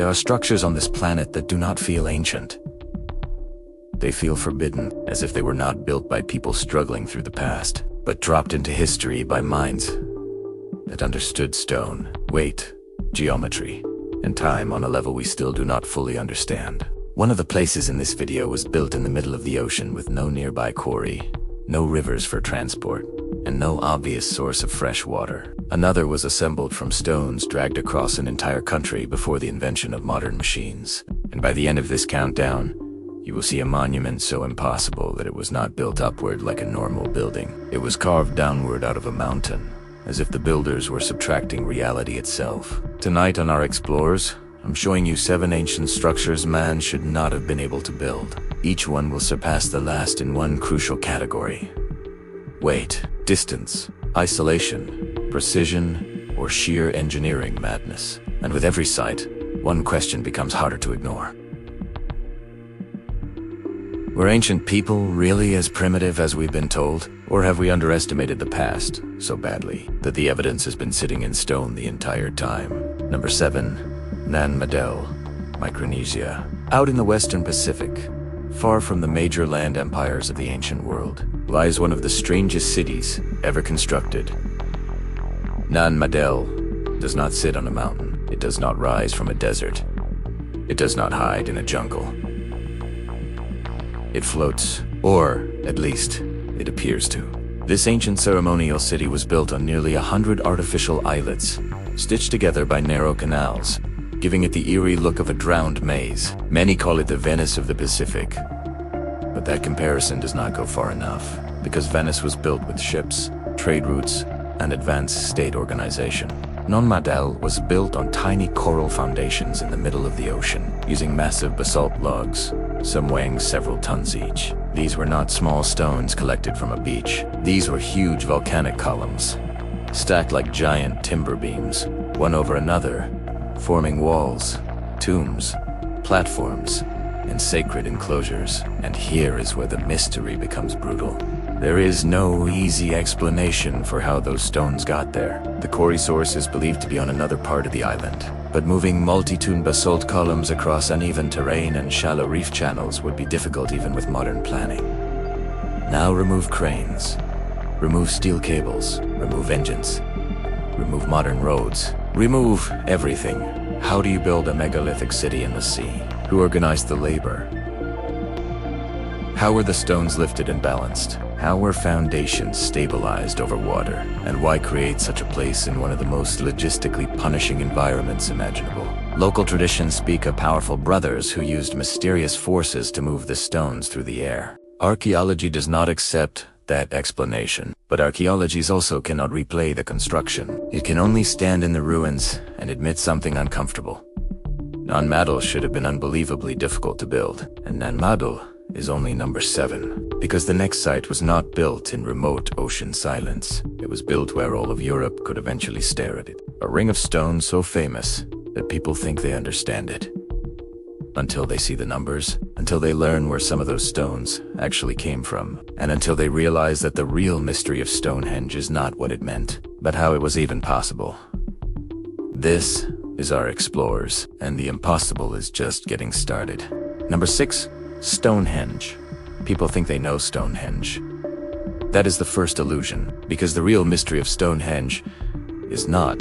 There are structures on this planet that do not feel ancient. They feel forbidden, as if they were not built by people struggling through the past, but dropped into history by minds that understood stone, weight, geometry, and time on a level we still do not fully understand. One of the places in this video was built in the middle of the ocean with no nearby quarry, no rivers for transport, and no obvious source of fresh water. Another was assembled from stones dragged across an entire country before the invention of modern machines. And by the end of this countdown, you will see a monument so impossible that it was not built upward like a normal building. It was carved downward out of a mountain, as if the builders were subtracting reality itself. Tonight on our Explorers, I'm showing you 7 ancient structures man should not have been able to build. Each one will surpass the last in one crucial category: weight, distance, isolation, precision, or sheer engineering madness. And with every site, one question becomes harder to ignore. Were ancient people really as primitive as we've been told? Or have we underestimated the past so badly that the evidence has been sitting in stone the entire time? Number 7. Nan Madol, Micronesia. Out in the Western Pacific, far from the major land empires of the ancient world, lies one of the strangest cities ever constructed. Nan Madol does not sit on a mountain. It does not rise from a desert. It does not hide in a jungle. It floats, or at least, it appears to. This ancient ceremonial city was built on nearly 100 artificial islets, stitched together by narrow canals, giving it the eerie look of a drowned maze. Many call it the Venice of the Pacific. But that comparison does not go far enough, because Venice was built with ships, trade routes, and advanced state organization. Nan Madol was built on tiny coral foundations in the middle of the ocean, using massive basalt logs, some weighing several tons each. These were not small stones collected from a beach. These were huge volcanic columns, stacked like giant timber beams, one over another, forming walls, tombs, platforms, and sacred enclosures. And here is where the mystery becomes brutal. There is no easy explanation for how those stones got there. The quarry source is believed to be on another part of the island, but moving multi-ton basalt columns across uneven terrain and shallow reef channels would be difficult even with modern planning. Now remove cranes, remove steel cables, remove engines, remove modern roads, remove everything. How do you build a megalithic city in the sea? Who organized the labor? How were the stones lifted and balanced? How were foundations stabilized over water? And why create such a place in one of the most logistically punishing environments imaginable? Local traditions speak of powerful brothers who used mysterious forces to move the stones through the air. Archaeology does not accept that explanation, but archaeology also cannot replay the construction. It can only stand in the ruins and admit something uncomfortable. Nan Madol should have been unbelievably difficult to build, and Nan Madol is only number 7, because the next site was not built in remote ocean silence. It was built where all of Europe could eventually stare at it. A ring of stone so famous that people think they understand it. Until they see the numbers, until they learn where some of those stones actually came from, and until they realize that the real mystery of Stonehenge is not what it meant, but how it was even possible. This is our Explorers, and the impossible is just getting started. Number 6. Stonehenge. People think they know Stonehenge. That is the first illusion, because the real mystery of Stonehenge is not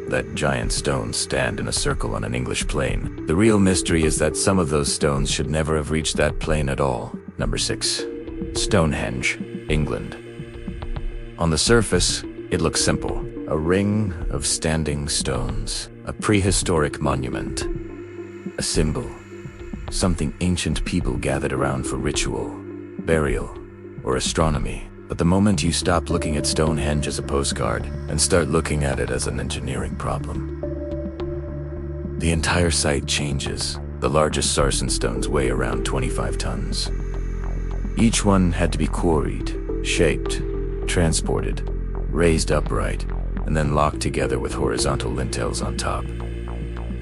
that giant stones stand in a circle on an English plain. The real mystery is that some of those stones should never have reached that plain at all. Number 6. Stonehenge, England. On the surface, it looks simple. A ring of standing stones. A prehistoric monument. A symbol. Something ancient people gathered around for ritual, burial, or astronomy. But the moment you stop looking at Stonehenge as a postcard and start looking at it as an engineering problem, the entire site changes. The largest sarsen stones weigh around 25 tons. Each one had to be quarried, shaped, transported, raised upright, and then locked together with horizontal lintels on top.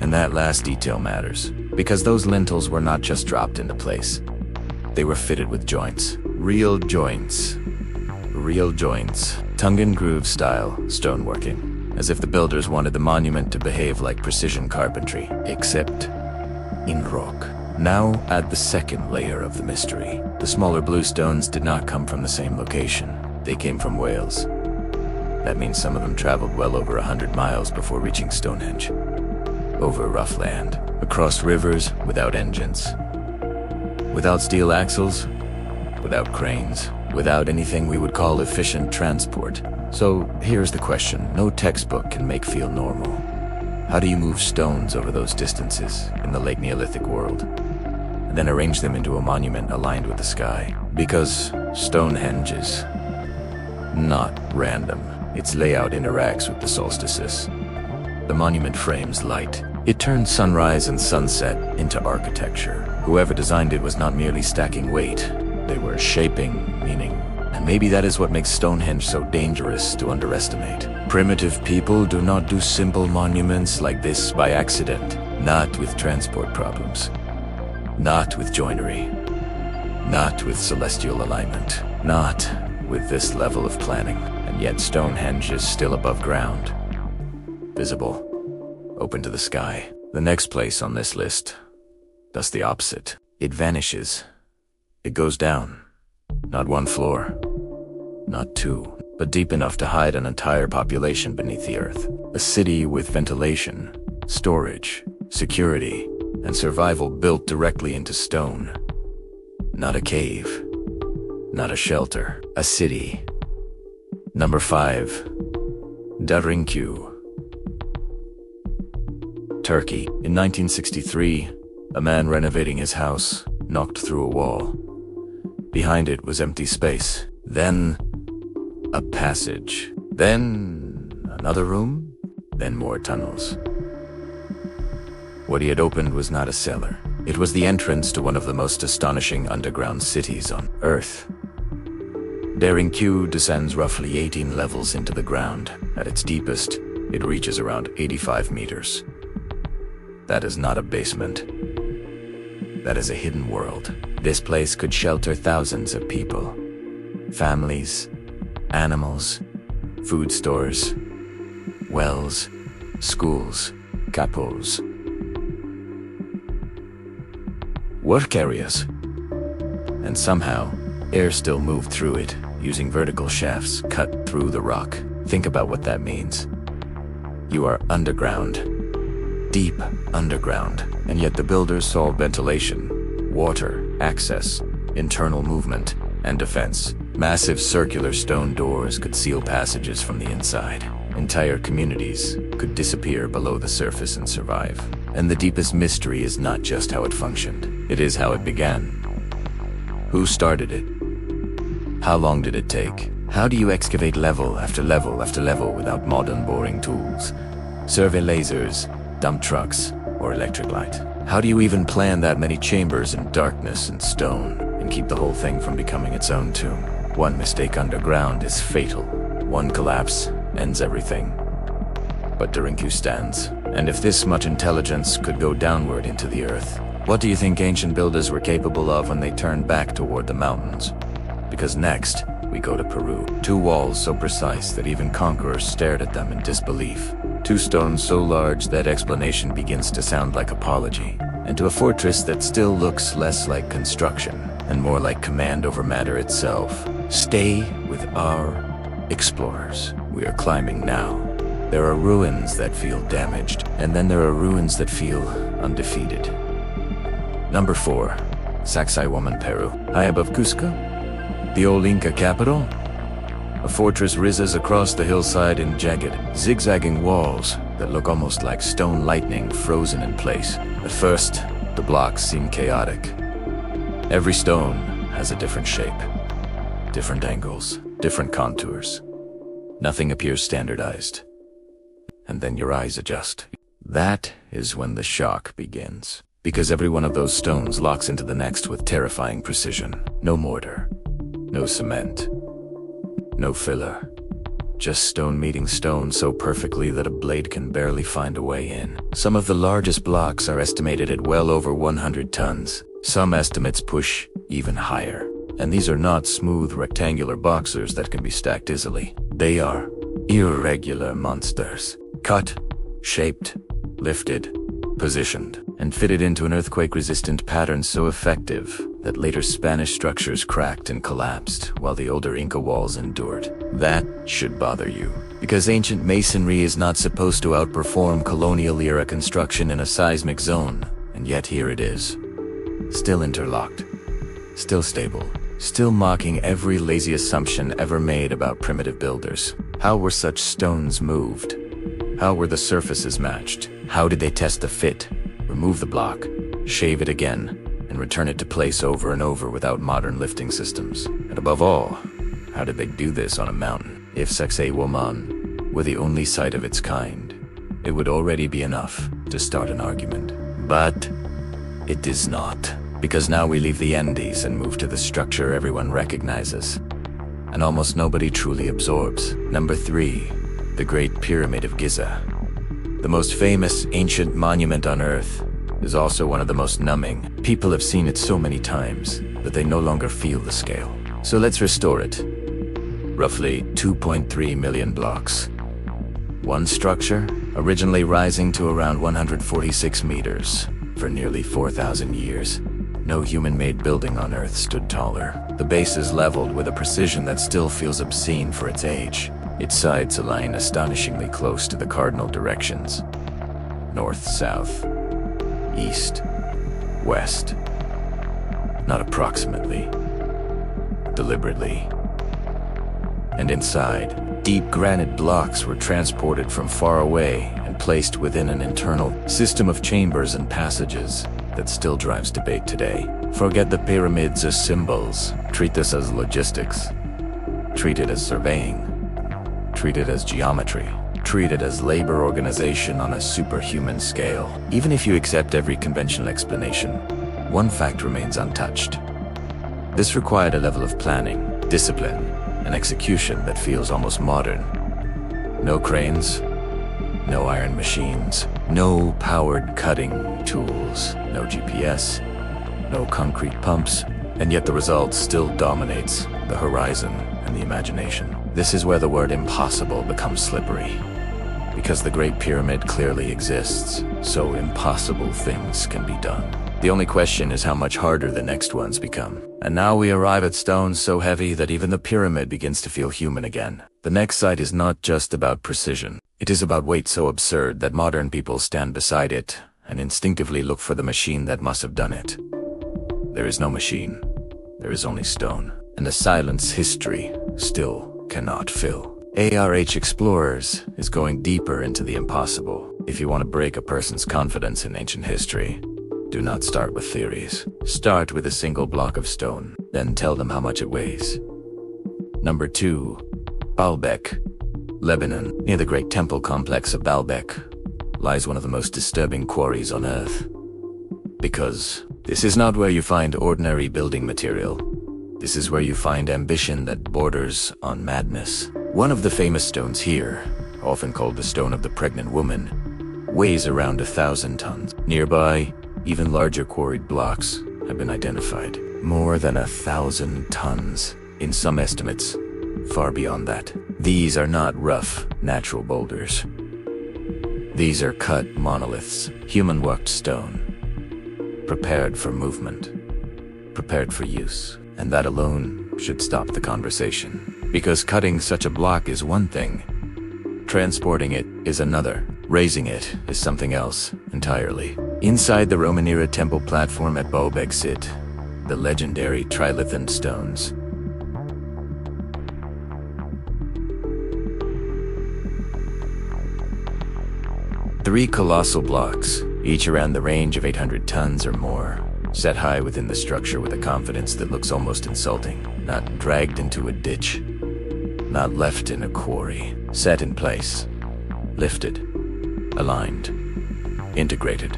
And that last detail matters, because those lintels were not just dropped into place. They were fitted with joints. Real joints. Real joints. Tongue and groove style stoneworking. as if the builders wanted the monument to behave like precision carpentry, except in rock. Now add the second layer of the mystery. The smaller blue stones did not come from the same location. They came from Wales. That means some of them traveled well over 100 miles before reaching Stonehenge. Over rough land, across rivers without engines, without steel axles, without cranes, without anything we would call efficient transport. So here's the question no textbook can make feel normal. How do you move stones over those distances in the late Neolithic world, and then arrange them into a monument aligned with the sky? Because Stonehenge is not random. Its layout interacts with the solstices. The monument frames light. It turns sunrise and sunset into architecture. Whoever designed it was not merely stacking weight, they were shaping meaning. And maybe that is what makes Stonehenge so dangerous to underestimate. Primitive people do not do simple monuments like this by accident. Not with transport problems. Not with joinery. Not with celestial alignment. Not with this level of planning. And yet Stonehenge is still above ground. Visible. Open to the sky. The next place on this list does the opposite. It vanishes. It goes down. Not one floor. Not two. But deep enough to hide an entire population beneath the earth. A city with ventilation, storage, security, and survival built directly into stone. Not a cave. Not a shelter. A city. Number 5. Derinkuyu, Turkey. In 1963, a man renovating his house knocked through a wall. Behind it was empty space. Then a passage. Then another room. Then more tunnels. What he had opened was not a cellar. It was the entrance to one of the most astonishing underground cities on Earth. Derinkuyu descends roughly 18 levels into the ground. At its deepest, it reaches around 85 meters. That is not a basement. That is a hidden world. This place could shelter thousands of people. Families, animals, food stores, wells, schools, kapos, work areas. And somehow, air still moved through it, using vertical shafts cut through the rock. Think about what that means. You are underground, deep underground, and yet the builders saw ventilation, water, access, internal movement, and defense. Massive circular stone doors could seal passages from the inside. Entire communities could disappear below the surface and survive. And the deepest mystery is not just how it functioned, it is how it began. Who started it? How long did it take? How do you excavate level after level after level without modern boring tools, survey lasers, dump trucks, or electric light? How do you even plan that many chambers in darkness and stone and keep the whole thing from becoming its own tomb? One mistake underground is fatal. One collapse ends everything. But Derinkuyu stands. And if this much intelligence could go downward into the earth, what do you think ancient builders were capable of when they turned back toward the mountains? Because next, we go to Peru. 2 walls so precise that even conquerors stared at them in disbelief. 2 stones so large that explanation begins to sound like apology. And to a fortress that still looks less like construction and more like command over matter itself. Stay with our explorers. We are climbing now. There are ruins that feel damaged, and then there are ruins that feel undefeated. Number 4. Sacsayhuaman, Peru. High above Cusco, the old Inca capital, a fortress rises across the hillside in jagged, zigzagging walls that look almost like stone lightning frozen in place. At first, the blocks seem chaotic. Every stone has a different shape, different angles, different contours. Nothing appears standardized. And then your eyes adjust. That is when the shock begins. Because every one of those stones locks into the next with terrifying precision. No mortar, no cement, no filler. Just stone meeting stone so perfectly that a blade can barely find a way in. Some of the largest blocks are estimated at well over 100 tons. Some estimates push even higher. And these are not smooth rectangular boxers that can be stacked easily. They are Irregular monsters. Cut, shaped, lifted, positioned, and fitted into an earthquake-resistant pattern so effective that later Spanish structures cracked and collapsed while the older Inca walls endured. That should bother you, because ancient masonry is not supposed to outperform colonial-era construction in a seismic zone, and yet here it is. Still interlocked, still stable, still mocking every lazy assumption ever made about primitive builders. How were such stones moved? How were the surfaces matched? How did they test the fit? Remove the block, shave it again, and return it to place over and over without modern lifting systems. And above all, how did they do this on a mountain? If Sacsayhuaman were the only site of its kind, it would already be enough to start an argument. But it is not, because now we leave the Andes and move to the structure everyone recognizes, and almost nobody truly absorbs. Number 3, the Great Pyramid of Giza. The most famous ancient monument on Earth is also one of the most numbing. People have seen it so many times that they no longer feel the scale. So let's restore it. Roughly 2.3 million blocks. One structure, originally rising to around 146 meters. For nearly 4,000 years, no human-made building on Earth stood taller. The base is leveled with a precision that still feels obscene for its age. Its sides align astonishingly close to the cardinal directions. North, south, east, west. Not approximately, deliberately. And inside, deep granite blocks were transported from far away and placed within an internal system of chambers and passages that still drives debate today. Forget the pyramids as symbols. Treat this as logistics. Treat it as surveying. Treat it as geometry. Treat it as labor organization on a superhuman scale. Even if you accept every conventional explanation, one fact remains untouched. This required a level of planning, discipline, and execution that feels almost modern. No cranes, no iron machines, no powered cutting tools, no GPS, no concrete pumps, and yet the result still dominates the horizon and the imagination. This is where the word impossible becomes slippery. Because the Great Pyramid clearly exists, so impossible things can be done. The only question is how much harder the next ones become. And now we arrive at stones so heavy that even the pyramid begins to feel human again. The next site is not just about precision. It is about weight so absurd that modern people stand beside it and instinctively look for the machine that must have done it. There is no machine. There is only stone. And a silence history still cannot fill. ARH Explorers is going deeper into the impossible. If you want to break a person's confidence in ancient history, do not start with theories. Start with a single block of stone, then tell them how much it weighs. Number 2, Baalbek, Lebanon. Near the great temple complex of Baalbek lies one of the most disturbing quarries on Earth. Because this is not where you find ordinary building material. This is where you find ambition that borders on madness. One of the famous stones here, often called the Stone of the Pregnant Woman, weighs around 1,000 tons. Nearby, even larger quarried blocks have been identified. More than 1,000 tons. In some estimates, far beyond that. These are not rough, natural boulders. These are cut monoliths, human-worked stone, prepared for movement, prepared for use. And that alone should stop the conversation. Because cutting such a block is one thing, transporting it is another. Raising it is something else entirely. Inside the Roman-era temple platform at Baalbek sit the legendary trilithon stones. Three colossal blocks, each around the range of 800 tons or more, set high within the structure with a confidence that looks almost insulting. Not dragged into a ditch, not left in a quarry. Set in place, lifted, aligned, integrated.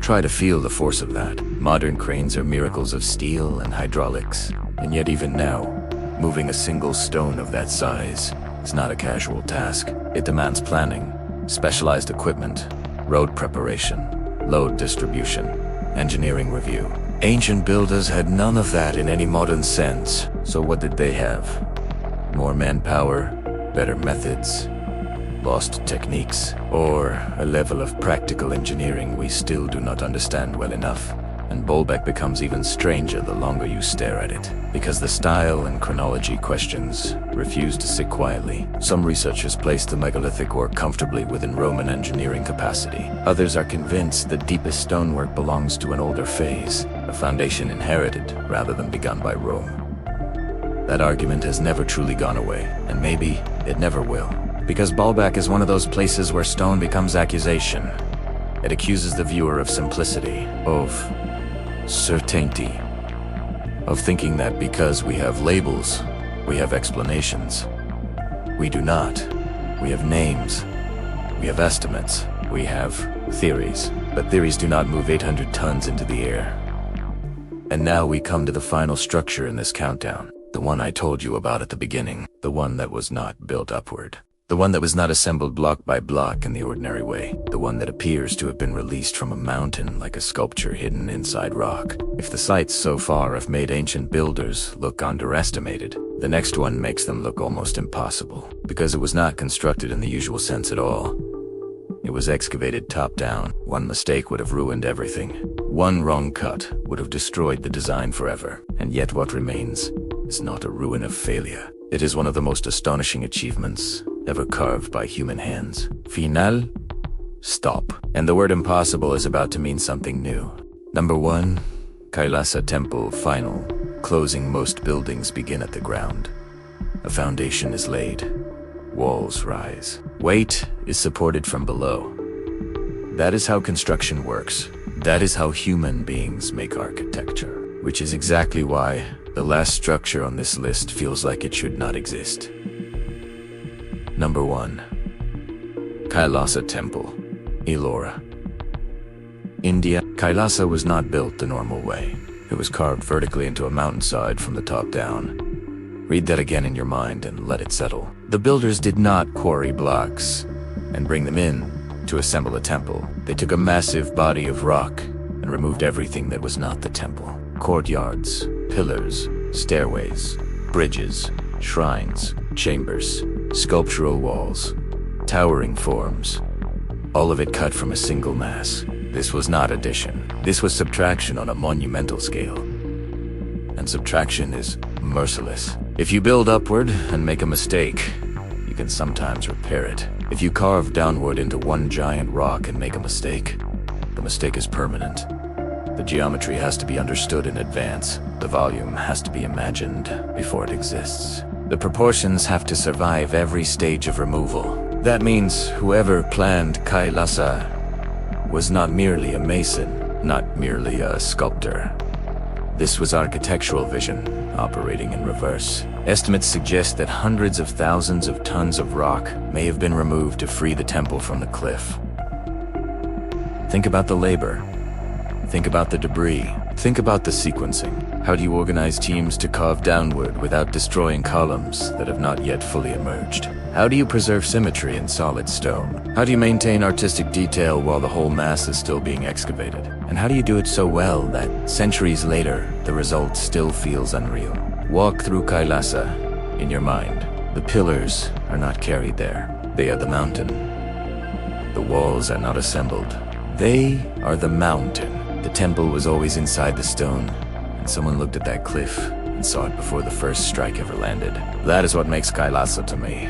Try to feel the force of that. Modern cranes are miracles of steel and hydraulics, and yet even now, moving a single stone of that size is not a casual task. It demands planning, specialized equipment, road preparation, load distribution, engineering review. Ancient builders had none of that in any modern sense. So what did they have? More manpower, better methods, lost techniques, or a level of practical engineering we still do not understand well enough. And Baalbek becomes even stranger the longer you stare at it, because the style and chronology questions refuse to sit quietly. Some researchers place the megalithic work comfortably within Roman engineering capacity. Others are convinced the deepest stonework belongs to an older phase, a foundation inherited rather than begun by Rome. That argument has never truly gone away, and maybe it never will. Because Baalbek is one of those places where stone becomes accusation. It accuses the viewer of simplicity, of certainty, of thinking that because we have labels, we have explanations. We do not. We have names. We have estimates. We have theories. But theories do not move 800 tons into the air. And now we come to the final structure in this countdown. The one I told you about at the beginning. The one that was not built upward. The one that was not assembled block by block in the ordinary way. The one that appears to have been released from a mountain like a sculpture hidden inside rock. If the sites so far have made ancient builders look underestimated, the next one makes them look almost impossible. Because it was not constructed in the usual sense at all. It was excavated top down. One mistake would have ruined everything. One wrong cut would have destroyed the design forever. And yet what remains is not a ruin of failure. It is one of the most astonishing achievements ever carved by human hands. Final, stop. And the word impossible is about to mean something new. Number 1, Kailasa Temple final. Closing most buildings begin at the ground. A foundation is laid. Walls rise. Weight is supported from below. That is how construction works. That is how human beings make architecture. Which is exactly why the last structure on this list feels like it should not exist. Number 1. Kailasa Temple, Ellora. India. Kailasa was not built the normal way. It was carved vertically into a mountainside from the top down. Read that again in your mind and let it settle. The builders did not quarry blocks and bring them in to assemble a temple. They took a massive body of rock and removed everything that was not the temple. Courtyards, pillars, stairways, bridges, shrines, chambers, sculptural walls, towering forms, all of it cut from a single mass. This was not addition. This was subtraction on a monumental scale. And subtraction is merciless. If you build upward and make a mistake, you can sometimes repair it. If you carve downward into one giant rock and make a mistake, the mistake is permanent. The geometry has to be understood in advance. The volume has to be imagined before it exists. The proportions have to survive every stage of removal. That means whoever planned Kailasa was not merely a mason, not merely a sculptor. This was architectural vision, operating in reverse. Estimates suggest that hundreds of thousands of tons of rock may have been removed to free the temple from the cliff. Think about the labor. Think about the debris. Think about the sequencing. How do you organize teams to carve downward without destroying columns that have not yet fully emerged? How do you preserve symmetry in solid stone? How do you maintain artistic detail while the whole mass is still being excavated? And how do you do it so well that centuries later, the result still feels unreal? Walk through Kailasa in your mind. The pillars are not carried there. They are the mountain. The walls are not assembled. They are the mountain. The temple was always inside the stone, and someone looked at that cliff and saw it before the first strike ever landed. That is what makes Kailasa to me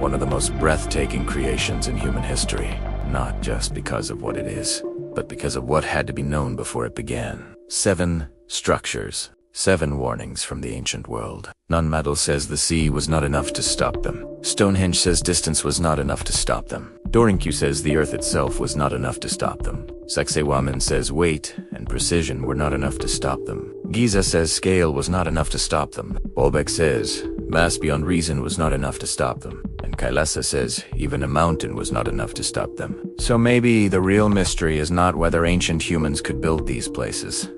one of the most breathtaking creations in human history. Not just because of what it is, but because of what had to be known before it began. 7 structures. 7 warnings from the ancient world. Nunmattel says the sea was not enough to stop them. Stonehenge says distance was not enough to stop them. Dorinkyu says the earth itself was not enough to stop them. Sacsayhuaman says weight and precision were not enough to stop them. Giza says scale was not enough to stop them. Baalbek says mass beyond reason was not enough to stop them. And Kailasa says even a mountain was not enough to stop them. So maybe the real mystery is not whether ancient humans could build these places.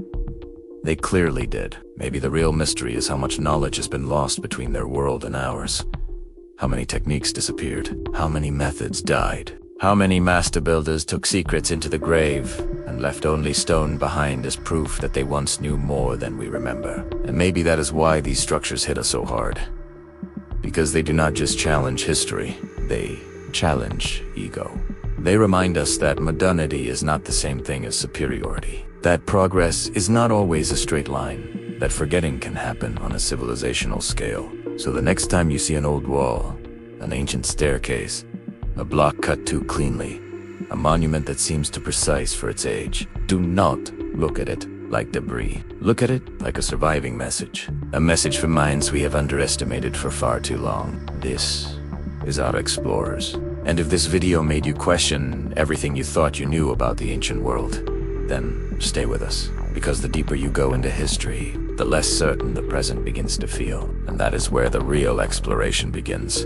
They clearly did. Maybe the real mystery is how much knowledge has been lost between their world and ours. How many techniques disappeared? How many methods died? How many master builders took secrets into the grave and left only stone behind as proof that they once knew more than we remember? And maybe that is why these structures hit us so hard. because they do not just challenge history, they challenge ego. They remind us that modernity is not the same thing as superiority, that progress is not always a straight line, that forgetting can happen on a civilizational scale. So the next time you see an old wall, an ancient staircase, a block cut too cleanly, a monument that seems too precise for its age, do not look at it like debris. Look at it like a surviving message. A message from minds we have underestimated for far too long. This is Our Explorers. And if this video made you question everything you thought you knew about the ancient world, then stay with us. Because the deeper you go into history, the less certain the present begins to feel. And that is where the real exploration begins.